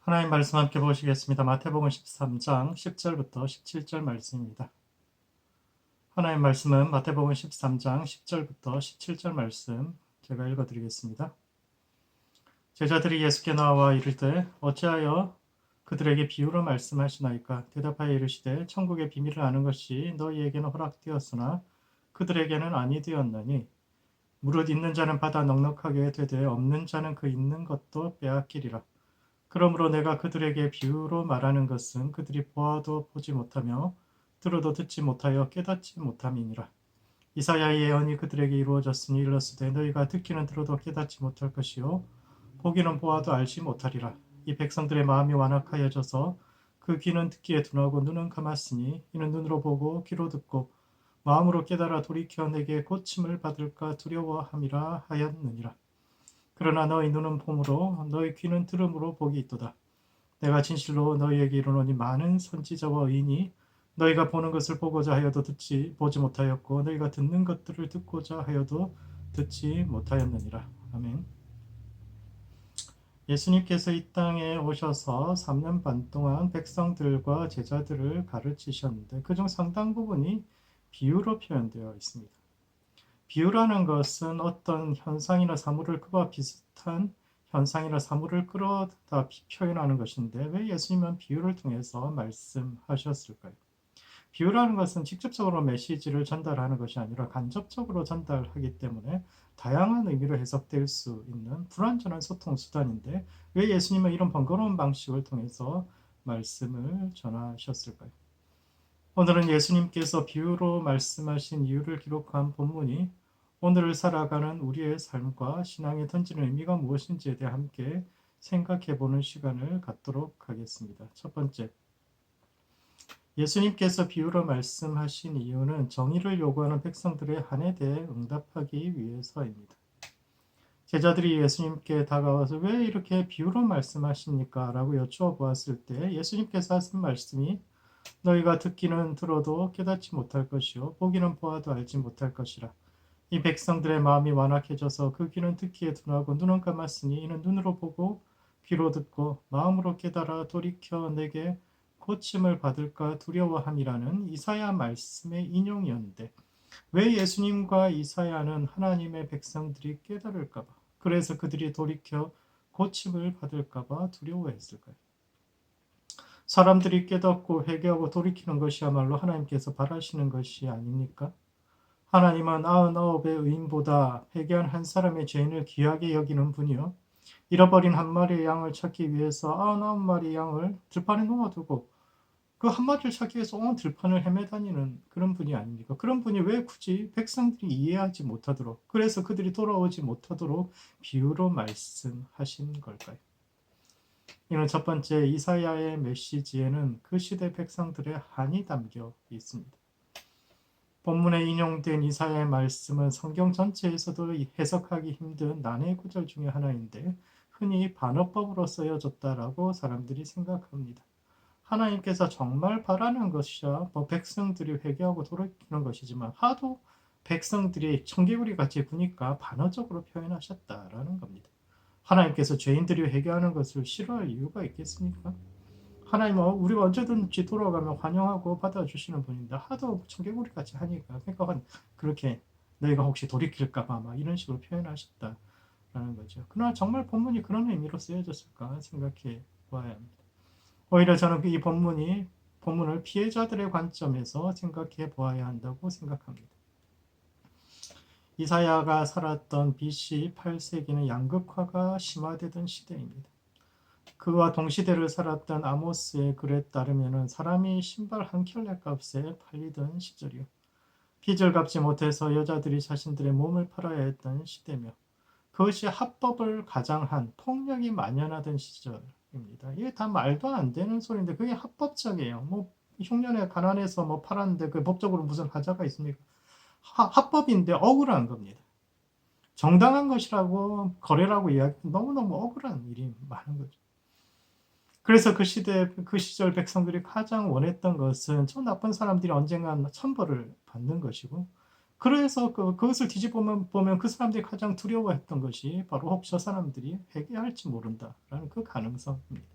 하나님 말씀 함께 보시겠습니다. 마태복음 13장 10절부터 17절 말씀입니다. 하나님 말씀은 마태복음 13장 10절부터 17절 말씀 제가 읽어드리겠습니다. 제자들이 예수께 나와 이르되 어찌하여 그들에게 비유로 말씀하시나이까? 대답하여 이르시되 천국의 비밀을 아는 것이 너희에게는 허락되었으나 그들에게는 아니 되었나니 무릇 있는 자는 받아 넉넉하게 되되 없는 자는 그 있는 것도 빼앗기리라. 그러므로 내가 그들에게 비유로 말하는 것은 그들이 보아도 보지 못하며 들어도 듣지 못하여 깨닫지 못함이니라. 이사야의 예언이 그들에게 이루어졌으니 일렀으되 너희가 듣기는 들어도 깨닫지 못할 것이요 보기는 보아도 알지 못하리라. 이 백성들의 마음이 완악하여져서 그 귀는 듣기에 둔하고 눈은 감았으니 이는 눈으로 보고 귀로 듣고 마음으로 깨달아 돌이켜 내게 고침을 받을까 두려워함이라 하였느니라. 그러나 너희 눈은 봄으로 너희 귀는 들음으로 복이 있도다. 내가 진실로 너희에게 이르노니 많은 선지자와 의인이 너희가 보는 것을 보고자 하여도 보지 못하였고 너희가 듣는 것들을 듣고자 하여도 듣지 못하였느니라. 아멘. 예수님께서 이 땅에 오셔서 3년 반 동안 백성들과 제자들을 가르치셨는데 그중 상당 부분이 비유로 표현되어 있습니다. 비유라는 것은 어떤 현상이나 사물을 그와 비슷한 현상이나 사물을 끌어다 표현하는 것인데 왜 예수님은 비유를 통해서 말씀하셨을까요? 비유라는 것은 직접적으로 메시지를 전달하는 것이 아니라 간접적으로 전달하기 때문에 다양한 의미로 해석될 수 있는 불완전한 소통 수단인데 왜 예수님은 이런 번거로운 방식을 통해서 말씀을 전하셨을까요? 오늘은 예수님께서 비유로 말씀하신 이유를 기록한 본문이 오늘을 살아가는 우리의 삶과 신앙에 던지는 의미가 무엇인지에 대해 함께 생각해 보는 시간을 갖도록 하겠습니다. 첫 번째, 예수님께서 비유로 말씀하신 이유는 정의를 요구하는 백성들의 한에 대해 응답하기 위해서입니다. 제자들이 예수님께 다가와서 왜 이렇게 비유로 말씀하십니까? 라고 여쭈어 보았을 때 예수님께서 하신 말씀이 너희가 듣기는 들어도 깨닫지 못할 것이요 보기는 보아도 알지 못할 것이라. 이 백성들의 마음이 완악해져서 그 귀는 듣기에 둔하고 눈은 감았으니 이는 눈으로 보고 귀로 듣고 마음으로 깨달아 돌이켜 내게 고침을 받을까 두려워함이라는 이사야 말씀의 인용이었는데 왜 예수님과 이사야는 하나님의 백성들이 깨달을까 봐 그래서 그들이 돌이켜 고침을 받을까 봐 두려워했을까요? 사람들이 깨닫고 회개하고 돌이키는 것이야말로 하나님께서 바라시는 것이 아닙니까? 하나님은 99의 의인보다 회개한 한 사람의 죄인을 귀하게 여기는 분이요. 잃어버린 한 마리의 양을 찾기 위해서 99마리 양을 들판에 놓아두고 그 한 마리를 찾기 위해서 온 들판을 헤매다니는 그런 분이 아닙니까? 그런 분이 왜 굳이 백성들이 이해하지 못하도록 그래서 그들이 돌아오지 못하도록 비유로 말씀하신 걸까요? 이는 첫 번째 이사야의 메시지에는 그 시대 백성들의 한이 담겨 있습니다. 본문에 인용된 이사야의 말씀은 성경 전체에서도 해석하기 힘든 난해의 구절 중에 하나인데 흔히 반어법으로 쓰여졌다라고 사람들이 생각합니다. 하나님께서 정말 바라는 것이야 백성들이 회개하고 돌이키는 것이지만 하도 백성들이 청개구리 같이 구니까 반어적으로 표현하셨다라는 겁니다. 하나님께서 죄인들이 회개하는 것을 싫어할 이유가 있겠습니까? 하나님은 우리가 언제든지 돌아가면 환영하고 받아주시는 분인데 하도 청개구리 같이 하니까 그러니까 그렇게 너희가 혹시 돌이킬까봐 막 이런 식으로 표현하셨다라는 거죠. 그러나 정말 본문이 그런 의미로 쓰여졌을까 생각해 보아야 합니다. 오히려 저는 이 본문을 피해자들의 관점에서 생각해 보아야 한다고 생각합니다. 이사야가 살았던 BC 8세기는 양극화가 심화되던 시대입니다. 그와 동시대를 살았던 아모스의 글에 따르면 사람이 신발 한 켤레 값에 팔리던 시절이요. 빚을 갚지 못해서 여자들이 자신들의 몸을 팔아야 했던 시대며 그것이 합법을 가장한 폭력이 만연하던 시절입니다. 이게 다 말도 안 되는 소리인데 그게 합법적이에요. 뭐 흉년에 가난해서 뭐 팔았는데 그 법적으로 무슨 하자가 있습니까? 합법인데 억울한 겁니다. 정당한 것이라고 거래라고 이야기 너무너무 억울한 일이 많은 거죠. 그래서 그 시절 백성들이 가장 원했던 것은 저 나쁜 사람들이 언젠간 천벌을 받는 것이고, 그래서 그것을 뒤집어보면 그 사람들이 가장 두려워했던 것이 바로 혹 저 사람들이 회개할지 모른다라는 그 가능성입니다.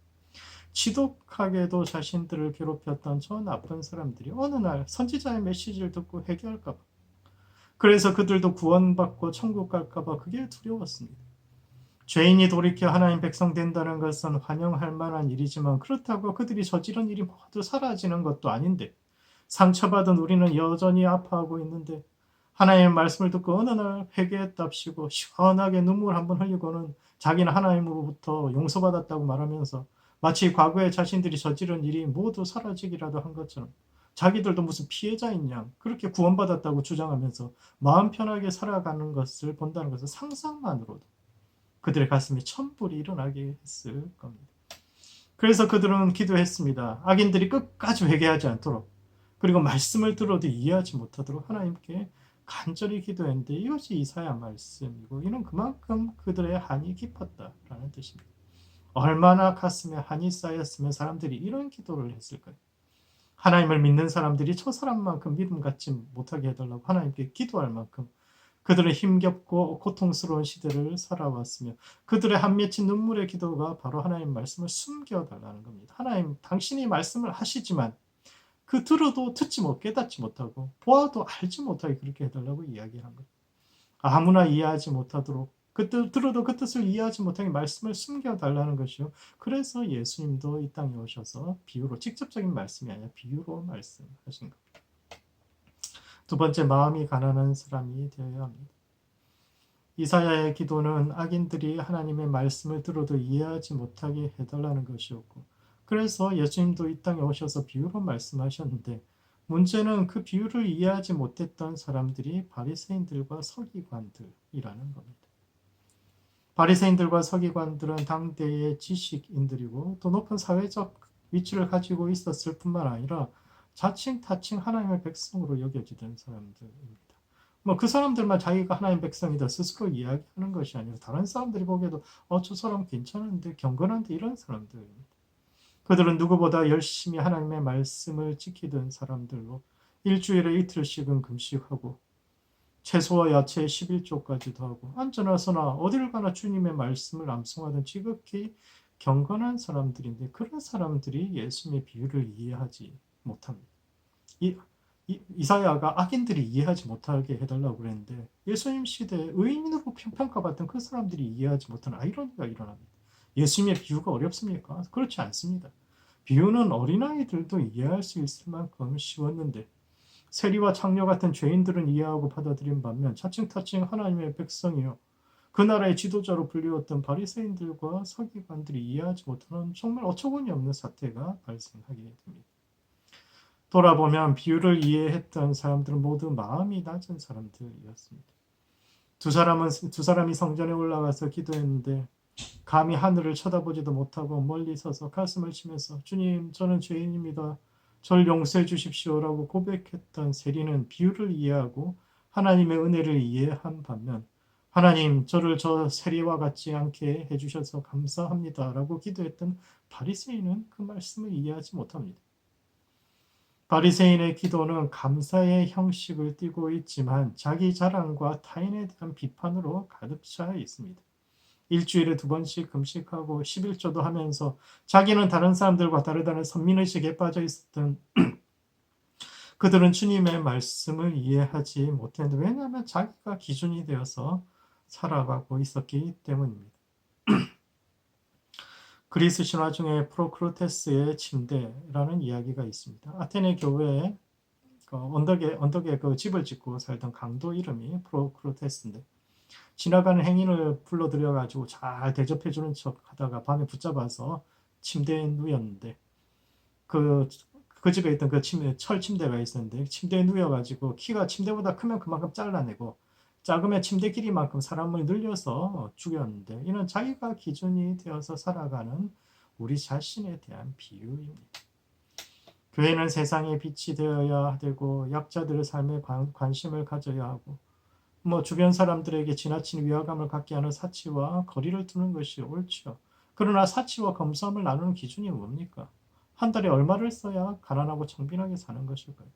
지독하게도 자신들을 괴롭혔던 저 나쁜 사람들이 어느 날 선지자의 메시지를 듣고 회개할까 봐. 그래서 그들도 구원받고 천국 갈까 봐 그게 두려웠습니다. 죄인이 돌이켜 하나님 백성 된다는 것은 환영할 만한 일이지만 그렇다고 그들이 저지른 일이 모두 사라지는 것도 아닌데 상처받은 우리는 여전히 아파하고 있는데 하나님의 말씀을 듣고 어느 날 회개했답시고 시원하게 눈물 한번 흘리고는 자기는 하나님으로부터 용서받았다고 말하면서 마치 과거에 자신들이 저지른 일이 모두 사라지기라도 한 것처럼 자기들도 무슨 피해자인 양 그렇게 구원받았다고 주장하면서 마음 편하게 살아가는 것을 본다는 것은 상상만으로도 그들의 가슴에 천불이 일어나게 했을 겁니다. 그래서 그들은 기도했습니다. 악인들이 끝까지 회개하지 않도록 그리고 말씀을 들어도 이해하지 못하도록 하나님께 간절히 기도했는데 이것이 이사야 말씀이고 이는 그만큼 그들의 한이 깊었다라는 뜻입니다. 얼마나 가슴에 한이 쌓였으면 사람들이 이런 기도를 했을까요? 하나님을 믿는 사람들이 저 사람만큼 믿음 갖지 못하게 해달라고 하나님께 기도할 만큼 그들의 힘겹고 고통스러운 시대를 살아왔으며 그들의 한 맺힌 눈물의 기도가 바로 하나님 말씀을 숨겨달라는 겁니다. 하나님 당신이 말씀을 하시지만 그 들어도 듣지 못 깨닫지 못하고 보아도 알지 못하게 그렇게 해달라고 이야기한 거예요. 아무나 이해하지 못하도록 들어도 그 뜻을 이해하지 못하게 말씀을 숨겨달라는 것이요. 그래서 예수님도 이 땅에 오셔서 비유로 직접적인 말씀이 아니라 비유로 말씀하신 겁니다. 두 번째, 마음이 가난한 사람이 되어야 합니다. 이사야의 기도는 악인들이 하나님의 말씀을 들어도 이해하지 못하게 해달라는 것이었고 그래서 예수님도 이 땅에 오셔서 비유로 말씀하셨는데 문제는 그 비유를 이해하지 못했던 사람들이 바리새인들과 서기관들이라는 겁니다. 바리새인들과 서기관들은 당대의 지식인들이고 또 높은 사회적 위치를 가지고 있었을 뿐만 아니라 자칭 타칭 하나님의 백성으로 여겨지던 사람들입니다. 그 사람들만 자기가 하나님 백성이다 스스로 이야기하는 것이 아니라 다른 사람들이 보기에도 저 사람 괜찮은데 경건한데 이런 사람들입니다. 그들은 누구보다 열심히 하나님의 말씀을 지키던 사람들로 일주일에 이틀씩은 금식하고 채소와 야채 11조까지도 하고 앉으나 서나 어디를 가나 주님의 말씀을 암송하던 지극히 경건한 사람들인데 그런 사람들이 예수님의 비유를 이해하지 못합니다. 이사야가 악인들이 이해하지 못하게 해달라고 그랬는데 예수님 시대에 의인으로 평가받던 그 사람들이 이해하지 못하는 아이러니가 일어납니다. 예수님의 비유가 어렵습니까? 그렇지 않습니다. 비유는 어린아이들도 이해할 수 있을 만큼 쉬웠는데 세리와 창녀 같은 죄인들은 이해하고 받아들인 반면 자칭타칭 하나님의 백성이요 그 나라의 지도자로 불리웠던 바리새인들과 서기관들이 이해하지 못하는 정말 어처구니 없는 사태가 발생하게 됩니다. 돌아보면 비유를 이해했던 사람들은 모두 마음이 낮은 사람들이었습니다. 두 사람이 성전에 올라가서 기도했는데 감히 하늘을 쳐다보지도 못하고 멀리 서서 가슴을 치면서 주님 저는 죄인입니다. 절 용서해 주십시오라고 고백했던 세리는 비유를 이해하고 하나님의 은혜를 이해한 반면 하나님 저를 저 세리와 같지 않게 해주셔서 감사합니다라고 기도했던 바리새인은 그 말씀을 이해하지 못합니다. 바리새인의 기도는 감사의 형식을 띠고 있지만 자기 자랑과 타인에 대한 비판으로 가득 차 있습니다. 일주일에 2번씩 금식하고 11조도 하면서 자기는 다른 사람들과 다르다는 선민의식에 빠져 있었던 그들은 주님의 말씀을 이해하지 못했는데 왜냐하면 자기가 기준이 되어서 살아가고 있었기 때문입니다. 그리스 신화 중에 프로크루테스의 침대라는 이야기가 있습니다. 아테네 교회에 언덕에 그 집을 짓고 살던 강도 이름이 프로크루테스인데 지나가는 행인을 불러들여가지고 잘 대접해주는 척 하다가 밤에 붙잡아서 침대에 누였는데 그 집에 있던 그 철 침대가 있었는데 침대에 누여가지고 키가 침대보다 크면 그만큼 잘라내고 작으면 침대 길이만큼 사람을 늘려서 죽였는데 이는 자기가 기준이 되어서 살아가는 우리 자신에 대한 비유입니다. 교회는 세상의 빛이 되어야 되고 약자들의 삶에 관심을 가져야 하고 주변 사람들에게 지나친 위화감을 갖게 하는 사치와 거리를 두는 것이 옳지요. 그러나 사치와 검소함을 나누는 기준이 뭡니까? 한 달에 얼마를 써야 가난하고 청빈하게 사는 것일까요?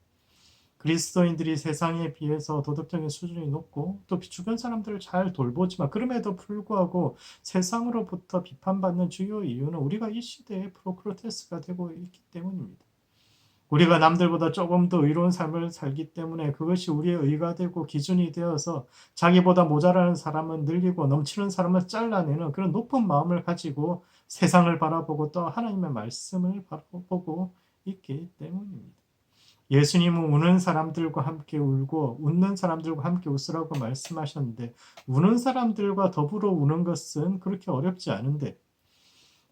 그리스도인들이 세상에 비해서 도덕적인 수준이 높고 또 주변 사람들을 잘 돌보지만 그럼에도 불구하고 세상으로부터 비판받는 주요 이유는 우리가 이 시대의 프로크로테스가 되고 있기 때문입니다. 우리가 남들보다 조금 더 의로운 삶을 살기 때문에 그것이 우리의 의가 되고 기준이 되어서 자기보다 모자라는 사람은 늘리고 넘치는 사람은 잘라내는 그런 높은 마음을 가지고 세상을 바라보고 또 하나님의 말씀을 바라보고 있기 때문입니다. 예수님은 우는 사람들과 함께 울고 웃는 사람들과 함께 웃으라고 말씀하셨는데 우는 사람들과 더불어 우는 것은 그렇게 어렵지 않은데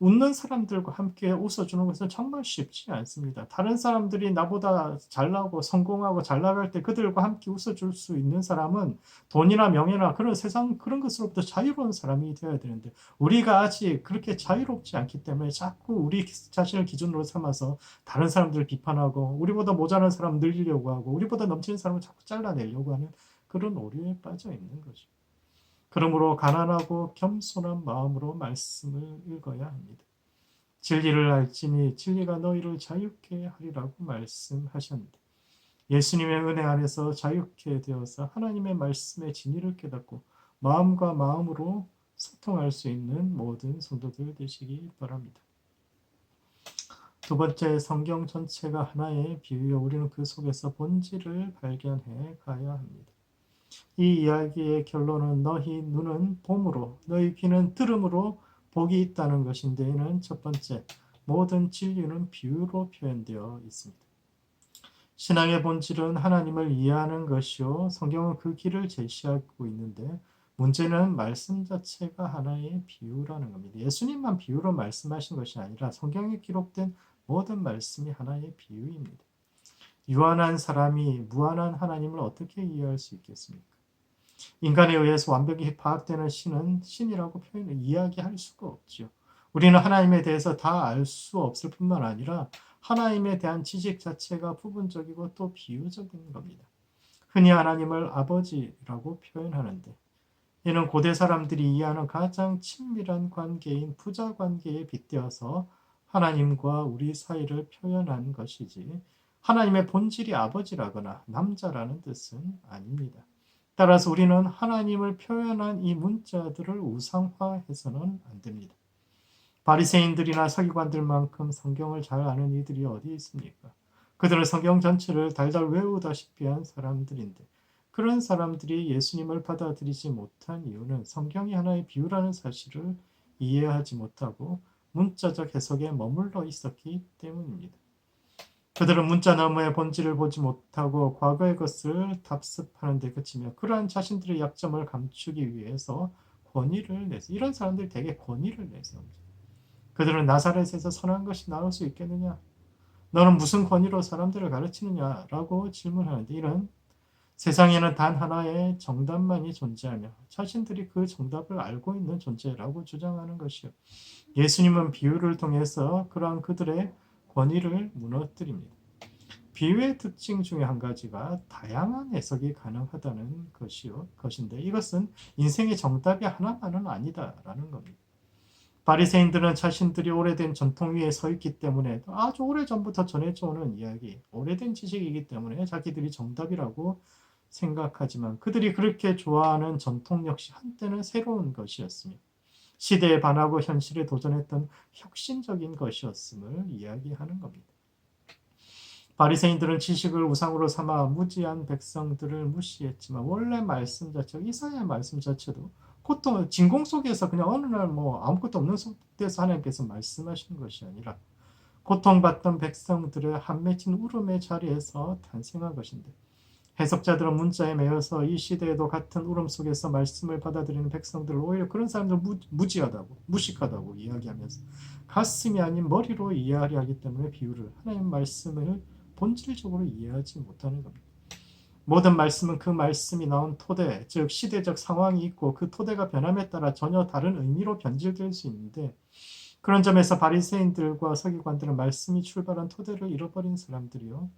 웃는 사람들과 함께 웃어주는 것은 정말 쉽지 않습니다. 다른 사람들이 나보다 잘나고 성공하고 잘 나갈 때 그들과 함께 웃어줄 수 있는 사람은 돈이나 명예나 그런 세상 그런 것으로부터 자유로운 사람이 되어야 되는데 우리가 아직 그렇게 자유롭지 않기 때문에 자꾸 우리 자신을 기준으로 삼아서 다른 사람들을 비판하고 우리보다 모자란 사람 늘리려고 하고 우리보다 넘치는 사람을 자꾸 잘라내려고 하는 그런 오류에 빠져 있는 거죠. 그러므로 가난하고 겸손한 마음으로 말씀을 읽어야 합니다. 진리를 알지니 진리가 너희를 자유케 하리라고 말씀하셨는데 예수님의 은혜 안에서 자유케 되어서 하나님의 말씀의 진리를 깨닫고 마음과 마음으로 소통할 수 있는 모든 성도들 되시기 바랍니다. 두 번째, 성경 전체가 하나의 비유여 우리는 그 속에서 본질을 발견해 가야 합니다. 이 이야기의 결론은 너희 눈은 봄으로 너희 귀는 들음으로 복이 있다는 것인데 이는 첫 번째, 모든 진리는 비유로 표현되어 있습니다. 신앙의 본질은 하나님을 이해하는 것이요 성경은 그 길을 제시하고 있는데 문제는 말씀 자체가 하나의 비유라는 겁니다. 예수님만 비유로 말씀하신 것이 아니라 성경에 기록된 모든 말씀이 하나의 비유입니다. 유한한 사람이 무한한 하나님을 어떻게 이해할 수 있겠습니까? 인간에 의해서 완벽히 파악되는 신은 신이라고 표현을 이야기할 수가 없죠. 우리는 하나님에 대해서 다 알 수 없을 뿐만 아니라 하나님에 대한 지식 자체가 부분적이고 또 비유적인 겁니다. 흔히 하나님을 아버지라고 표현하는데 이는 고대 사람들이 이해하는 가장 친밀한 관계인 부자 관계에 빗대어서 하나님과 우리 사이를 표현한 것이지 하나님의 본질이 아버지라거나 남자라는 뜻은 아닙니다. 따라서 우리는 하나님을 표현한 이 문자들을 우상화해서는 안 됩니다. 바리새인들이나 서기관들만큼 성경을 잘 아는 이들이 어디 있습니까? 그들은 성경 전체를 달달 외우다시피 한 사람들인데 그런 사람들이 예수님을 받아들이지 못한 이유는 성경이 하나의 비유라는 사실을 이해하지 못하고 문자적 해석에 머물러 있었기 때문입니다. 그들은 문자 너머의 본질을 보지 못하고 과거의 것을 답습하는 데 그치며 그러한 자신들의 약점을 감추기 위해서 권위를 내서 이런 사람들이 되게 권위를 내서 그들은 나사렛에서 선한 것이 나올 수 있겠느냐? 너는 무슨 권위로 사람들을 가르치느냐? 라고 질문하는데 이런 세상에는 단 하나의 정답만이 존재하며 자신들이 그 정답을 알고 있는 존재라고 주장하는 것이요. 예수님은 비유를 통해서 그러한 그들의 권위를 무너뜨립니다. 비유의 특징 중에 한 가지가 다양한 해석이 가능하다는 것인데 이것은 인생의 정답이 하나만은 아니다라는 겁니다. 바리새인들은 자신들이 오래된 전통 위에 서 있기 때문에 아주 오래전부터 전해져 오는 이야기, 오래된 지식이기 때문에 자기들이 정답이라고 생각하지만 그들이 그렇게 좋아하는 전통 역시 한때는 새로운 것이었으며 시대에 반하고 현실에 도전했던 혁신적인 것이었음을 이야기하는 겁니다. 바리새인들은 지식을 우상으로 삼아 무지한 백성들을 무시했지만 원래 말씀 자체가 이사야 말씀 자체도 고통 진공 속에서 그냥 어느 날 아무것도 없는 속에서 하나님께서 말씀하시는 것이 아니라 고통받던 백성들의 한 맺힌 울음의 자리에서 탄생한 것인데 해석자들은 문자에 매여서 이 시대에도 같은 울음 속에서 말씀을 받아들이는 백성들을 오히려 그런 사람들 무지하다고 무식하다고 이야기하면서 가슴이 아닌 머리로 이해하려 하기 때문에 비유를 하나님 말씀을 본질적으로 이해하지 못하는 겁니다. 모든 말씀은 그 말씀이 나온 토대, 즉 시대적 상황이 있고 그 토대가 변함에 따라 전혀 다른 의미로 변질될 수 있는데 그런 점에서 바리새인들과 서기관들은 말씀이 출발한 토대를 잃어버린 사람들이요.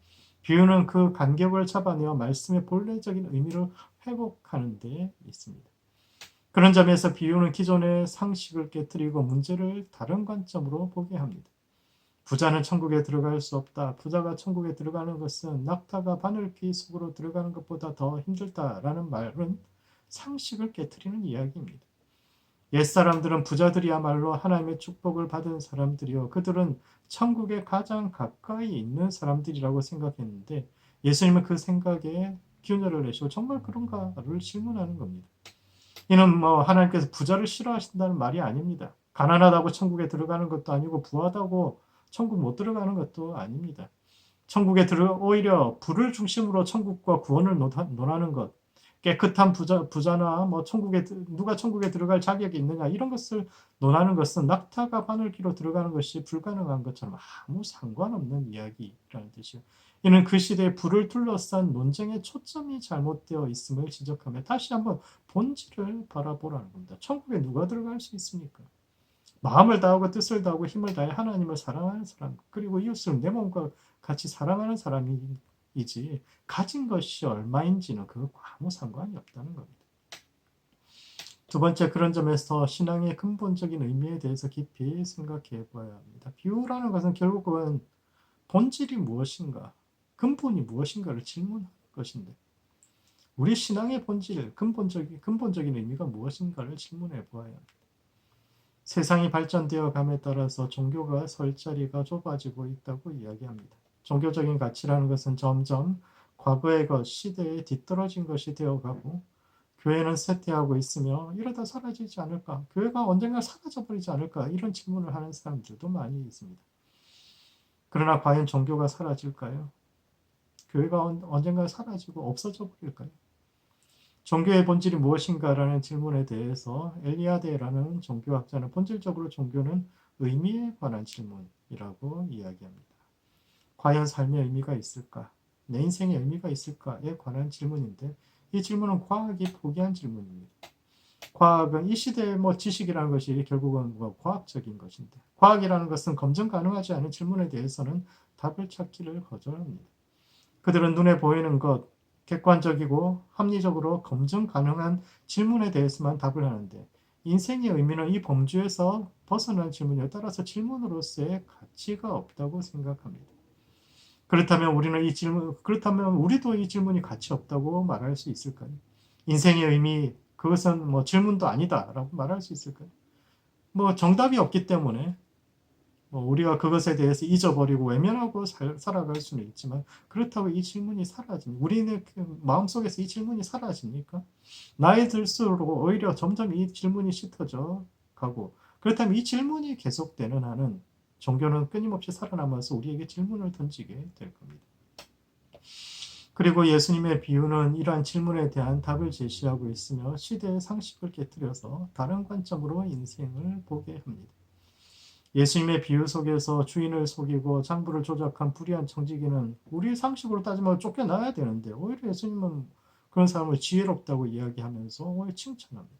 비유는 그 간격을 잡아내어 말씀의 본래적인 의미를 회복하는 데 있습니다. 그런 점에서 비유는 기존의 상식을 깨뜨리고 문제를 다른 관점으로 보게 합니다. 부자는 천국에 들어갈 수 없다. 부자가 천국에 들어가는 것은 낙타가 바늘귀 속으로 들어가는 것보다 더 힘들다라는 말은 상식을 깨트리는 이야기입니다. 옛사람들은 부자들이야말로 하나님의 축복을 받은 사람들이요. 그들은 천국에 가장 가까이 있는 사람들이라고 생각했는데 예수님은 그 생각에 균열을 내시고 정말 그런가를 질문하는 겁니다. 이는 하나님께서 부자를 싫어하신다는 말이 아닙니다. 가난하다고 천국에 들어가는 것도 아니고 부하다고 천국 못 들어가는 것도 아닙니다. 오히려 부를 중심으로 천국과 구원을 논하는 것, 깨끗한 부자나 누가 천국에 들어갈 자격이 있느냐 이런 것을 논하는 것은 낙타가 바늘귀로 들어가는 것이 불가능한 것처럼 아무 상관없는 이야기라는 뜻이요. 이는 그 시대의 부를 둘러싼 논쟁의 초점이 잘못되어 있음을 지적하며 다시 한번 본질을 바라보라는 겁니다. 천국에 누가 들어갈 수 있습니까? 마음을 다하고 뜻을 다하고 힘을 다해 하나님을 사랑하는 사람, 그리고 이웃을 내 몸과 같이 사랑하는 사람이지 가진 것이 얼마인지는 그거 아무 상관이 없다는 겁니다. 두 번째, 그런 점에서 신앙의 근본적인 의미에 대해서 깊이 생각해 봐야 합니다. 비유라는 것은 결국은 본질이 무엇인가, 근본이 무엇인가를 질문하는 것인데 우리 신앙의 본질, 근본적인 의미가 무엇인가를 질문해 보아야 합니다. 세상이 발전되어 감에 따라서 종교가 설 자리가 좁아지고 있다고 이야기합니다. 종교적인 가치라는 것은 점점 과거의 것, 시대에 뒤떨어진 것이 되어가고 교회는 쇠퇴하고 있으며 이러다 사라지지 않을까? 교회가 언젠가 사라져버리지 않을까? 이런 질문을 하는 사람들도 많이 있습니다. 그러나 과연 종교가 사라질까요? 교회가 언젠가 사라지고 없어져 버릴까요? 종교의 본질이 무엇인가라는 질문에 대해서 엘리아데라는 종교학자는 본질적으로 종교는 의미에 관한 질문이라고 이야기합니다. 과연 삶의 의미가 있을까? 내 인생의 의미가 있을까에 관한 질문인데 이 질문은 과학이 포기한 질문입니다. 과학은 이 시대의 지식이라는 것이 결국은 과학적인 것인데 과학이라는 것은 검증 가능하지 않은 질문에 대해서는 답을 찾기를 거절합니다. 그들은 눈에 보이는 것, 객관적이고 합리적으로 검증 가능한 질문에 대해서만 답을 하는데 인생의 의미는 이 범주에서 벗어난 질문이에 따라서 질문으로서의 가치가 없다고 생각합니다. 그렇다면 우리도 이 질문이 가치 없다고 말할 수 있을까요? 인생의 의미, 그것은 질문도 아니다라고 말할 수 있을까요? 정답이 없기 때문에 우리가 그것에 대해서 잊어버리고 외면하고 살아갈 수는 있지만 그렇다고 이 질문이 사라집니까? 우리는 마음속에서 이 질문이 사라집니까? 나이 들수록 오히려 점점 이 질문이 짙어져 가고 그렇다면 이 질문이 계속되는 한은 종교는 끊임없이 살아남아서 우리에게 질문을 던지게 될 겁니다. 그리고 예수님의 비유는 이러한 질문에 대한 답을 제시하고 있으며 시대의 상식을 깨뜨려서 다른 관점으로 인생을 보게 합니다. 예수님의 비유 속에서 주인을 속이고 장부를 조작한 불의한 청지기는 우리 상식으로 따지면 쫓겨나야 되는데 오히려 예수님은 그런 사람을 지혜롭다고 이야기하면서 오히려 칭찬합니다.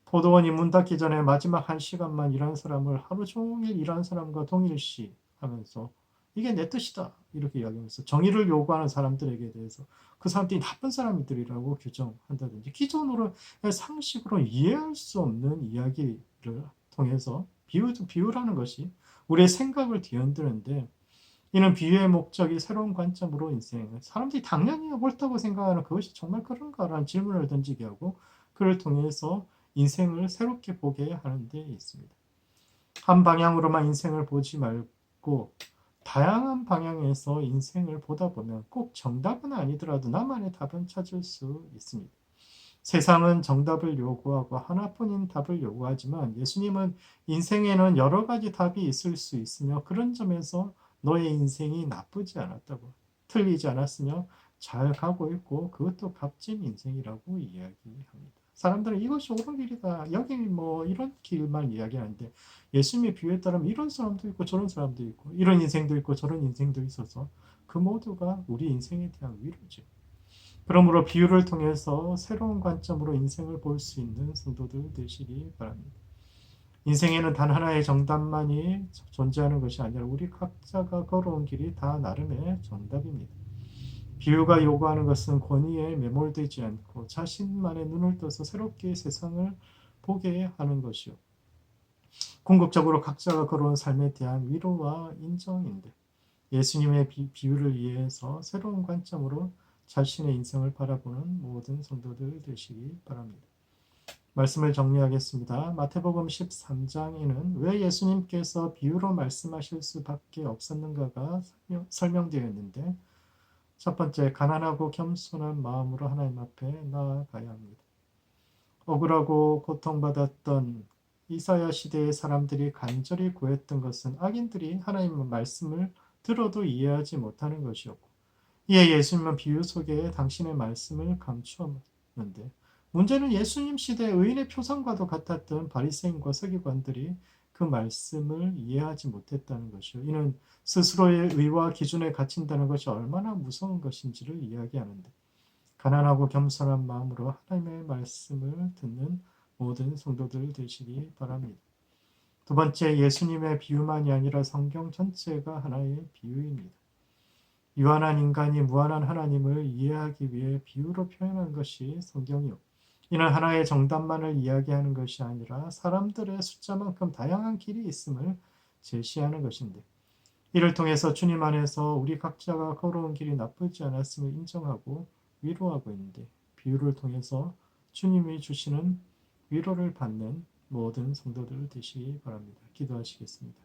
포도원이 문 닫기 전에 마지막 1시간만 일한 사람을 하루 종일 일한 사람과 동일시 하면서 이게 내 뜻이다 이렇게 이야기하면서 정의를 요구하는 사람들에게 대해서 그 사람들이 나쁜 사람들이라고 규정한다든지 기존으로 상식으로 이해할 수 없는 이야기를 통해서 비유라는 것이 우리의 생각을 뒤흔드는데 이는 비유의 목적이 새로운 관점으로 인생을 사람들이 당연히 옳다고 생각하는 그것이 정말 그런가라는 질문을 던지게 하고 그를 통해서 인생을 새롭게 보게 하는 데 있습니다. 한 방향으로만 인생을 보지 말고 다양한 방향에서 인생을 보다 보면 꼭 정답은 아니더라도 나만의 답은 찾을 수 있습니다. 세상은 정답을 요구하고 하나뿐인 답을 요구하지만 예수님은 인생에는 여러 가지 답이 있을 수 있으며 그런 점에서 너의 인생이 나쁘지 않았다고, 틀리지 않았으며 잘 가고 있고 그것도 값진 인생이라고 이야기합니다. 사람들은 이것이 옳은 길이다. 여기 이런 길만 이야기하는데 예수님의 비유에 따르면 이런 사람도 있고 저런 사람도 있고 이런 인생도 있고 저런 인생도 있어서 그 모두가 우리 인생에 대한 위로죠. 그러므로 비유를 통해서 새로운 관점으로 인생을 볼 수 있는 성도들 되시기 바랍니다. 인생에는 단 하나의 정답만이 존재하는 것이 아니라 우리 각자가 걸어온 길이 다 나름의 정답입니다. 비유가 요구하는 것은 권위에 매몰되지 않고 자신만의 눈을 떠서 새롭게 세상을 보게 하는 것이요. 궁극적으로 각자가 걸어온 삶에 대한 위로와 인정인데 예수님의 비유를 이해해서 새로운 관점으로 자신의 인생을 바라보는 모든 성도들 되시기 바랍니다. 말씀을 정리하겠습니다. 마태복음 13장에는 왜 예수님께서 비유로 말씀하실 수밖에 없었는가가 설명되어 있는데 첫 번째, 가난하고 겸손한 마음으로 하나님 앞에 나아가야 합니다. 억울하고 고통받았던 이사야 시대의 사람들이 간절히 구했던 것은 악인들이 하나님의 말씀을 들어도 이해하지 못하는 것이었고 이에 예수님은 비유 속에 당신의 말씀을 감추었는데 문제는 예수님 시대 의인의 표상과도 같았던 바리새인과 서기관들이 그 말씀을 이해하지 못했다는 것이요. 이는 스스로의 의와 기준에 갇힌다는 것이 얼마나 무서운 것인지를 이야기하는데 가난하고 겸손한 마음으로 하나님의 말씀을 듣는 모든 성도들 되시기 바랍니다. 두 번째, 예수님의 비유만이 아니라 성경 전체가 하나의 비유입니다. 유한한 인간이 무한한 하나님을 이해하기 위해 비유로 표현한 것이 성경이요. 이는 하나의 정답만을 이야기하는 것이 아니라 사람들의 숫자만큼 다양한 길이 있음을 제시하는 것인데 이를 통해서 주님 안에서 우리 각자가 걸어온 길이 나쁘지 않았음을 인정하고 위로하고 있는데 비유를 통해서 주님이 주시는 위로를 받는 모든 성도들 되시기 바랍니다. 기도하시겠습니다.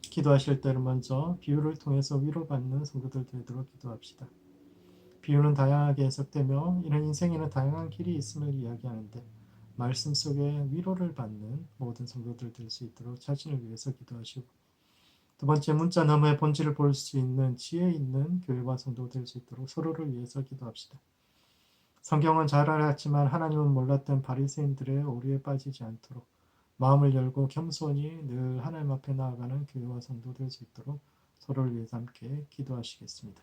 기도하실 때는 먼저 비유를 통해서 위로받는 성도들 되도록 기도합시다. 비유는 다양하게 해석되며 이는 인생에는 다양한 길이 있음을 이야기하는데 말씀 속에 위로를 받는 모든 성도들 될 수 있도록 자신을 위해서 기도하시고 두 번째, 문자 너머의 본질을 볼 수 있는 지혜 있는 교회와 성도 될 수 있도록 서로를 위해서 기도합시다. 성경은 잘 알았지만 하나님은 몰랐던 바리새인들의 오류에 빠지지 않도록 마음을 열고 겸손히 늘 하나님 앞에 나아가는 교회와 성도 될 수 있도록 서로를 위해서 함께 기도하시겠습니다.